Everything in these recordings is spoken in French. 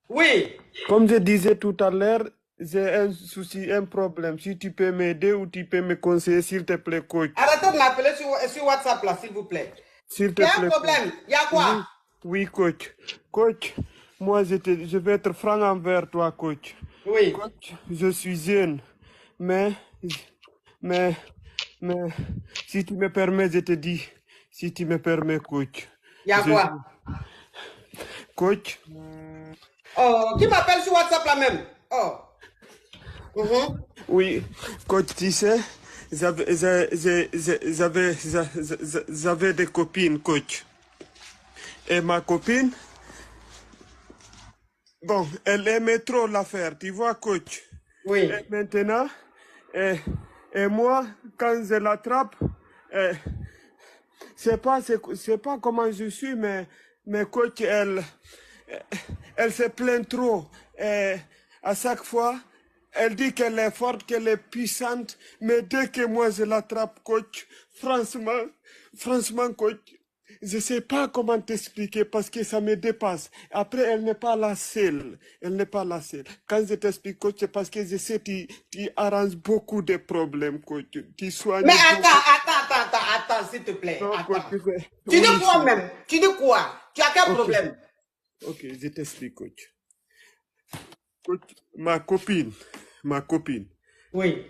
Oui. Comme je disais tout à l'heure, j'ai un souci, un problème. Si tu peux m'aider ou tu peux me conseiller, s'il te plaît, coach. Arrêtez de m'appeler sur WhatsApp là, s'il vous plaît. S'il Il te y a un plaît, coach. problème. Il y a quoi? Oui, oui, coach. Coach, moi, je vais être franc envers toi, coach. Oui. Coach, je suis jeune, mais, mais, mais, si tu me permets, je te dis, si tu me permets, coach. Il y a Je, quoi? coach, Oh, qui m'appelle sur WhatsApp là même? Oh. Mhm. oui, coach, tu sais, j'avais des copines, coach. Et ma copine, bon, elle aimait trop l'affaire, tu vois, coach. Oui. Et maintenant, et, et moi, quand je l'attrape, eh, c'est pas comment je suis, mais coach, elle se plaint trop. Et à chaque fois, elle dit qu'elle est forte, qu'elle est puissante, mais dès que moi je l'attrape, coach, franchement, coach, je sais pas comment t'expliquer parce que ça me dépasse. Après, elle n'est pas la seule. Elle n'est pas la seule. Quand je t'explique, coach, c'est parce que je sais que tu arranges beaucoup de problèmes, coach. Tu Mais soignes beaucoup. attends, s'il te plaît. Non, coach, Attends. Tu dis oui, quoi même? Tu dis quoi? Tu as quel ok, problème? ok, je t'explique, coach. Coach, ma copine, Oui.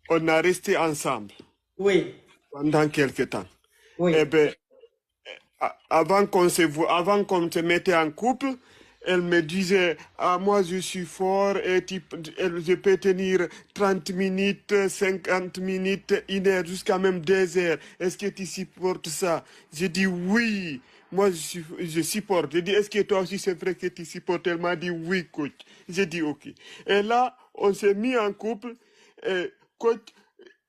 on a resté ensemble Oui. pendant quelque temps. Eh Oui. bien, avant qu'on se mettait en couple, elle me disait, ah, moi je suis fort et je peux tenir 30 minutes, 50 minutes, 1 heure, jusqu'à même 2 heures. Est-ce que tu supportes ça? J'ai dit oui. Moi, je supporte. J'ai dit, est-ce que toi aussi c'est vrai que tu supportes? Elle m'a dit oui, coach. J'ai dit ok. Et là, on s'est mis en couple. Et, coach,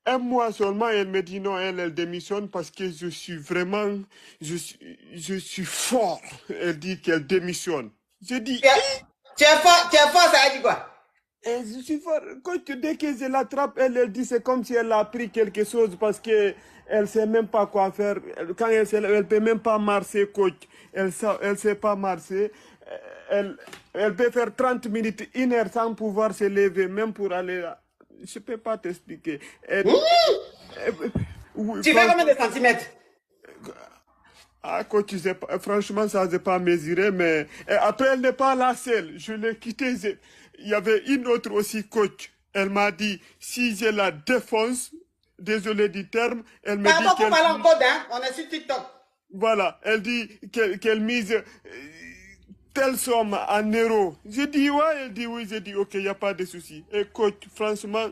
1 mois seulement, elle me dit non, elle démissionne parce que je suis vraiment, je suis fort. Elle dit qu'elle démissionne. Je dis, Tu es fort, ça veut dire quoi? je suis fort. Dès que je l'attrape, elle dit c'est comme si elle a appris quelque chose parce que elle sait même pas quoi faire. Quand elle peut même pas marcher, coach. Elle sait pas marcher. Elle, elle peut faire 30 minutes, 1 heure sans pouvoir se lever, même pour aller là. Je peux pas t'expliquer. Oui, Tu fais combien franchement, de centimètres? coach, franchement, ça n'est pas mesuré, mais après, elle n'est pas la seule. Je l'ai quittée. Il y avait une autre aussi, coach. Elle m'a dit, si je la défonce, désolé du terme, elle me dit Pardon pour qu'elle, parler en code, hein? On est sur TikTok. voilà, elle dit qu'elle mise telle somme en euros. Je dis, ouais, elle dit oui, je dis, ok, il n'y a pas de souci. Et coach, franchement,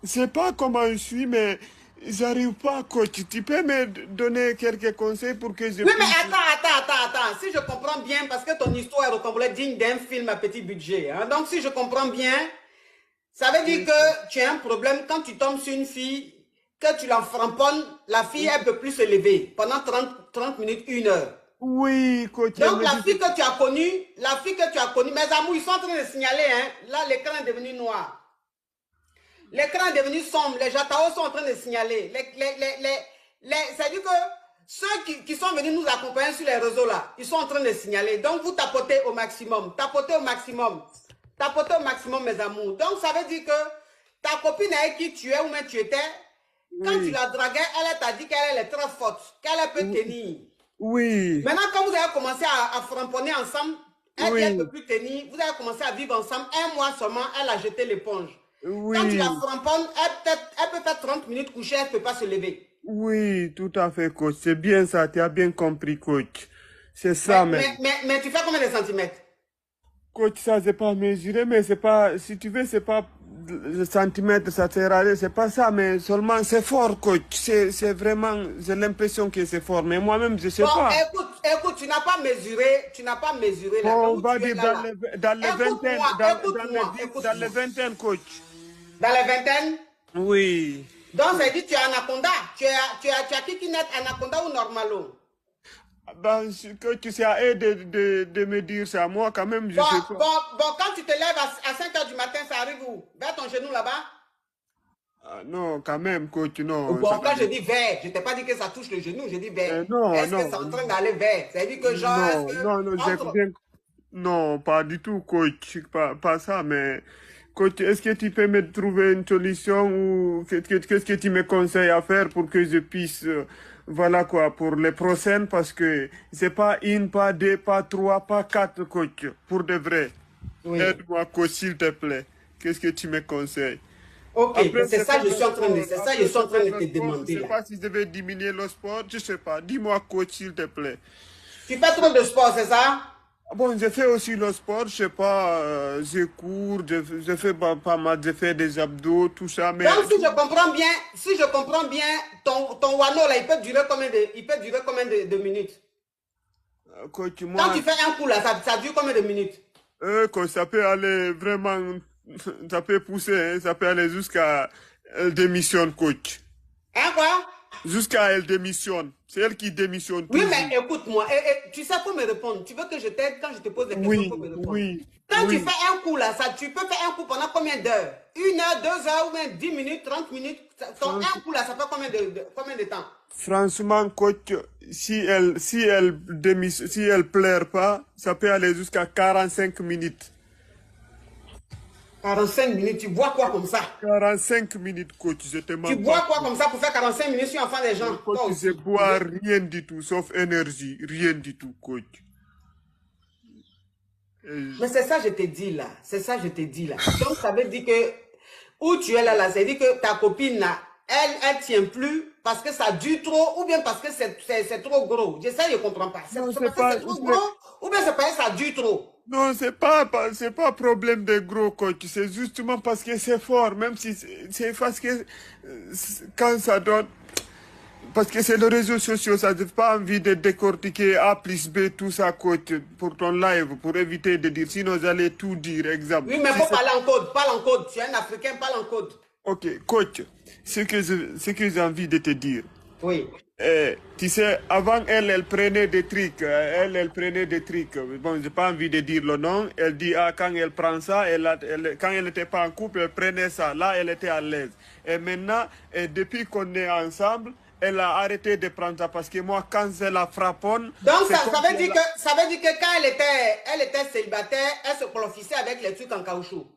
je sais pas comment je suis, mais j'arrive pas, coach. Tu peux me donner quelques conseils pour que je Oui, mais puisse... attends. Si je comprends bien, parce que ton histoire est ressemblait digne d'un film à petit budget. Hein? Donc, si je comprends bien, ça veut dire Oui, que tu as un problème quand tu tombes sur une fille, que tu la framponnes, la fille, elle ne peut plus se lever pendant 30 minutes, 1 heure. oui, coach, elle Donc, me dit... la fille que tu as connue, mes amours, ils sont en train de signaler, hein? Là, l'écran est devenu noir. L'écran est devenu sombre, les jataos sont en train de signaler. C'est-à-dire que ceux qui sont venus nous accompagner sur les réseaux là, ils sont en train de signaler. Donc vous tapotez au maximum, tapotez au maximum mes amours. Donc ça veut dire que ta copine avec qui tu es ou même tu étais, quand tu Oui, la draguais, elle t'a dit qu'elle est très forte, qu'elle peut tenir. oui, Maintenant quand vous avez commencé à framponner ensemble, elle dit qu'elle ne peut oui, plus tenir, vous avez commencé à vivre ensemble, 1 mois seulement, elle a jeté l'éponge. Quand tu la oui, framponnes, elle peut faire 30 minutes couchée, elle ne peut pas se lever. oui, tout à fait, coach. C'est bien ça, tu as bien compris, coach. C'est ça Mais, même. mais, mais, mais tu fais combien de centimètres? Coach, ça, c'est pas mesuré, mais c'est pas, si tu veux, c'est pas le centimètre, ça sert à rien, c'est pas ça, mais seulement c'est fort, coach. C'est vraiment, j'ai l'impression que c'est fort, mais moi-même, je sais Bon, pas. écoute, tu n'as pas mesuré là, Bon, donc on où va tu es dire là, là. dans les vingtaines, dans les Écoute-moi. vingtaines, coach. Dans les vingtaines, Oui. donc ça dit tu es anaconda, tu as kikinet anaconda ou normalo? Ben, que tu sais à eux de me dire ça, moi, quand même, je sais pas. Bon, quand tu te lèves à 5 heures du matin, ça arrive où? Vers ton genou là-bas? Ah, non, quand même, coach, non. Bon, quand je dis vers, je t'ai pas dit que ça touche le genou, je dis vers. Non, Est-ce que non, c'est en train d'aller vers? C'est-à-dire que genre, est-ce non, que non, non, j'ai entre... bien. Non, pas du tout, coach, pas ça, mais coach, est-ce que tu peux me trouver une solution ou qu'est-ce que tu me conseilles à faire pour que je puisse, voilà quoi, pour les prochaines, parce que c'est pas une, pas deux, pas trois, pas quatre, coach, pour de vrai. Oui. Aide-moi, coach, s'il te plaît. Qu'est-ce que tu me conseilles? Ok, mais Après, c'est c'est ça faire je le suis en train de, sport. c'est ça je Après, suis en c'est train faire de le te sport. Je demander sais là. pas si je vais diminuer le sport, je sais pas. Dis-moi, coach, s'il te plaît. Tu fais trop de sport, c'est ça? Ah bon, je fais aussi le sport, je sais pas, je cours, je fais pas mal, je fais des abdos, tout ça, mais Donc si je comprends bien, ton wano là, il peut durer combien de minutes? coach, Quand moi, tu fais un coup là, ça dure combien de minutes? coach, ça peut aller vraiment, ça peut pousser, hein, ça peut aller jusqu'à elle démissionne, coach. Hein quoi? Jusqu'à elle démissionne. C'est elle qui démissionne Oui, toujours. mais écoute-moi, tu sais, faut me répondre. Tu veux que je t'aide quand je te pose des questions, faut Oui, me répondre. oui, Quand tu oui. fais un coup là, tu peux faire un coup pendant combien d'heures? 1 heure, 2 heures ou même 10 minutes, 30 minutes. Ton un Franch- coup là, ça fait combien de temps? Franchement, coach, si elle pleure pas, ça peut aller jusqu'à 45 minutes. 45 minutes, tu bois quoi comme ça? 45 minutes, coach, je te Tu mens pas. bois quoi comme ça pour faire 45 minutes sur enfant des gens? Coach, Toi je aussi. bois rien du tout, sauf énergie, rien du tout, coach. Mais c'est ça, je te dis là. C'est ça, je te dis là. Donc, ça veut dire que où tu es là, ça veut dire que ta copine là, elle tient plus parce que ça dure trop ou bien parce que c'est trop gros. Je sais, je comprends pas. C'est Non, parce que c'est trop gros ou bien c'est parce que ça dure trop. non, c'est pas problème de gros, coach. C'est justement parce que c'est fort, même si c'est parce que quand ça donne. Parce que c'est les réseaux sociaux, ça n'a pas envie de décortiquer A plus B, tout ça, coach, pour ton live, pour éviter de dire, sinon j'allais tout dire, exemple. Oui, mais il faut parler en code. Parle en code. Tu es un Africain, parle en code. Ok, coach, ce que j'ai envie de te dire, Oui. tu sais, avant elle, elle prenait des trucs, elle prenait des trucs. Bon, j'ai pas envie de dire le nom. Elle dit, ah, quand elle prend ça, quand elle n'était pas en couple, elle prenait ça. Là, elle était à l'aise. Et maintenant, depuis qu'on est ensemble, elle a arrêté de prendre ça parce que moi, quand je la frapponne, Donc, c'est comme ça si veut dire ça veut dire que quand elle était célibataire, elle se profissait avec les trucs en caoutchouc.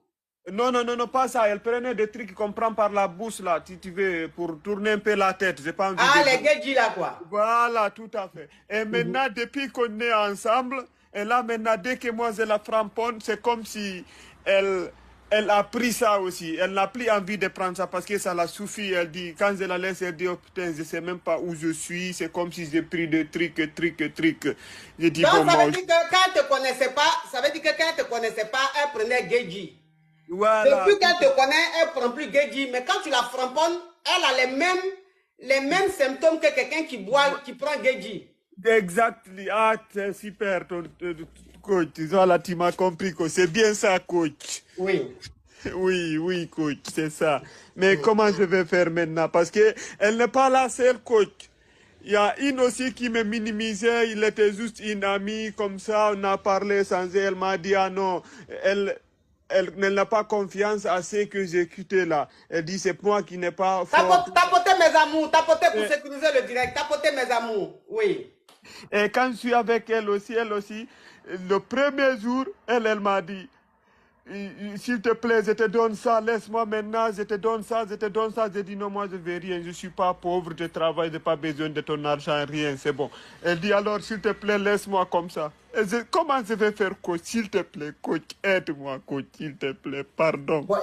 non, non, non, non, pas ça. Elle prenait des trucs qu'on prend par la bouche, là, si tu veux, pour tourner un peu la tête. J'ai pas envie Ah, de les dire. gadgets là, quoi. Voilà, tout à fait. Et maintenant, depuis qu'on est ensemble, et là, maintenant, dès que moi je la framponne, c'est comme si elle a pris ça aussi. Elle n'a plus envie de prendre ça parce que ça la suffit. Elle dit, quand je la laisse, elle dit, oh putain, je sais même pas où je suis. C'est comme si j'ai pris des trucs. Je dis, Donc, bon, ça moi, veut dire que quand elle te connaissait pas, ça veut dire que quand elle te connaissait pas, elle prenait gadgets. voilà. Depuis qu'elle te connaît, elle prend plus gadgets. Mais quand tu la framponnes, elle a les mêmes symptômes que quelqu'un qui boit, qui prend gadgets. Exactly. Ah, c'est super, coach. Voilà, tu m'as compris, coach. C'est bien ça, coach. Oui. Oui, oui, coach, c'est ça. Mais comment je vais faire maintenant? Parce que elle n'est pas la seule, coach. Il y a une aussi qui me minimisait, il était juste une amie, comme ça, on a parlé sans elle, elle m'a dit, ah non, elle n'a pas confiance à ce que j'ai quitté là. Elle dit, c'est moi qui n'ai pas fort. Tapoter mes amours, tapoter pour sécuriser le direct, tapoter mes amours, oui. Et quand je suis avec elle aussi, le premier jour, elle m'a dit, s'il te plaît, je te donne ça, laisse-moi maintenant, je te donne ça, je te donne ça. J'ai dit non, moi je veux rien, je suis pas pauvre, je travaille, je n'ai pas besoin de ton argent, rien, c'est bon. Elle dit alors, s'il te plaît, laisse-moi comme ça. Comment je vais faire, coach? S'il te plaît, coach, aide-moi, coach, s'il te plaît, pardon. Bon,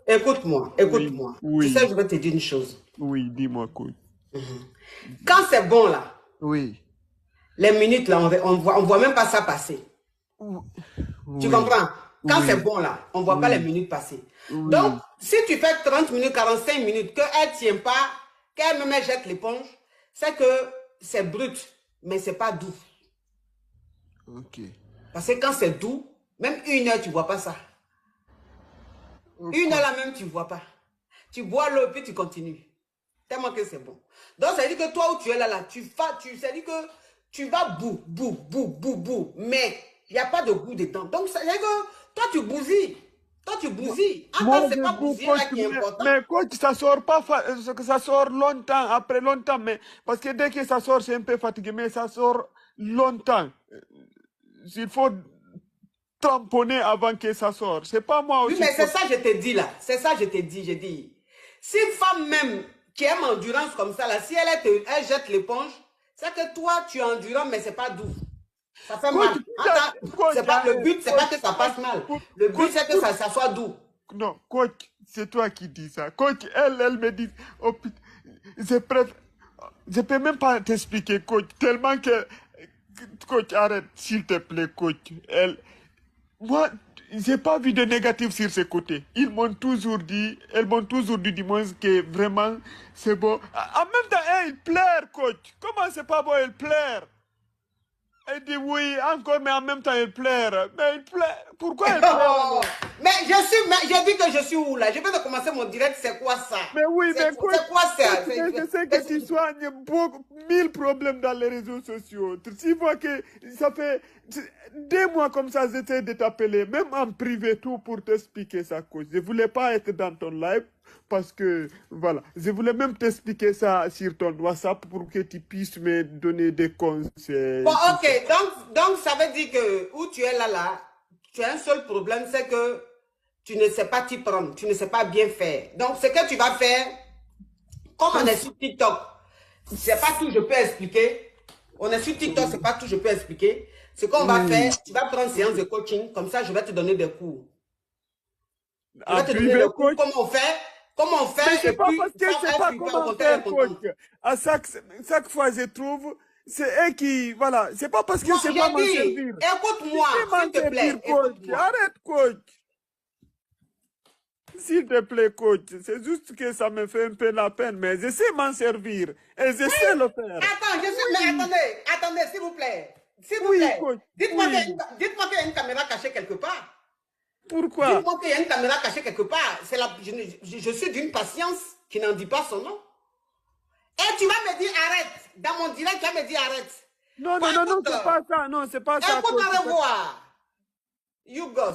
écoute-moi. Oui, Tu sais, oui, je vais te dire une chose. oui, dis-moi, coach. Quand c'est bon là, Oui. les minutes là, on voit même pas ça passer. Tu Oui, comprends? Quand oui, c'est bon là, on voit pas les minutes passer. oui. Donc, si tu fais 30 minutes, 45 minutes, qu'elle ne tient pas, qu'elle même jette l'éponge, c'est que c'est brut, mais c'est pas doux. Ok. Parce que quand c'est doux, même 1 heure, tu vois pas ça. 1 heure là même, tu vois pas. Tu bois l'eau et puis tu continues. Tellement que c'est bon. Donc, ça veut dire que toi où tu es là, ça veut dire que tu vas bou. Mais il n'y a pas de goût dedans. Donc, ça veut dire que toi, tu bousilles. Toi, tu bousilles. Moi, Attends, c'est je pas vous bousiller là coach, qui est important. mais coach, ça sort pas, ça sort longtemps, après longtemps, mais parce que dès que ça sort, c'est un peu fatigué, mais ça sort longtemps. Il faut tamponner avant que ça sorte. C'est pas moi Oui, aussi. mais c'est ça que je te dis là. C'est ça que je te dis. Je dis. Si une femme même qui aime endurance comme ça, là, si elle jette l'éponge, c'est que toi, tu es endurant, mais c'est pas doux. Ça fait Coach, mal. C'est pas, le but, c'est pas que ça passe mal. Le but, c'est que ça soit doux. Non, coach, c'est toi qui dis ça. Coach, elle me dit, oh, je peux même pas t'expliquer, coach, tellement que, coach, arrête, s'il te plaît, coach. Moi, j'ai pas vu de négatif sur ce côté. Elles m'ont toujours dit du moins que vraiment, c'est beau. En même temps, elle pleure, coach. Comment c'est pas beau, elle pleure? Elle dit oui, encore, mais en même temps, elle pleure. Mais elle pleure. Pourquoi elle pleure? Mais j'ai dit que je suis où là? Je vais te commencer mon direct, c'est quoi ça? Mais oui, mais c'est quoi ça? je sais que tu soignes beaucoup, 1000 problèmes dans les réseaux sociaux. Tu vois que ça fait 2 mois comme ça, j'essaie de t'appeler, même en privé, tout pour t'expliquer sa cause. Je voulais pas être dans ton live parce que, voilà, je voulais même t'expliquer ça sur ton WhatsApp pour que tu puisses me donner des conseils. Bon, ok, donc ça veut dire que où tu es là, tu as un seul problème, c'est que tu ne sais pas t'y prendre, tu ne sais pas bien faire. Donc, ce que tu vas faire, comme on est sur TikTok, c'est pas tout je peux expliquer. On est sur TikTok, c'est pas tout je peux expliquer. Ce qu'on va faire, tu vas prendre une séance de coaching, comme ça je vais te donner des cours. Je vais te donner des cours, comment on fait, mais c'est pas parce que je sais pas comment comment faire, coach. À chaque fois, je trouve, c'est eux qui, voilà, c'est pas parce que je sais pas m'en servir. Écoute-moi, s'il te plaît. Arrête, coach. S'il te plaît, coach, c'est juste que ça me fait un peu la peine, mais je sais m'en servir et je sais le faire. Attends, mais attendez, s'il vous plaît. S'il vous Oui, plaît. coach. Dites-moi qu'il y a une caméra cachée quelque part. Pourquoi? Dites-moi qu'il y a une caméra cachée quelque part. Je suis d'une patience qui n'en dit pas son nom. Et tu vas me dire arrête. Dans mon direct, tu vas me dire arrête. Non, c'est pas ça. Non, c'est pas ça. Écoute, au revoir. You go.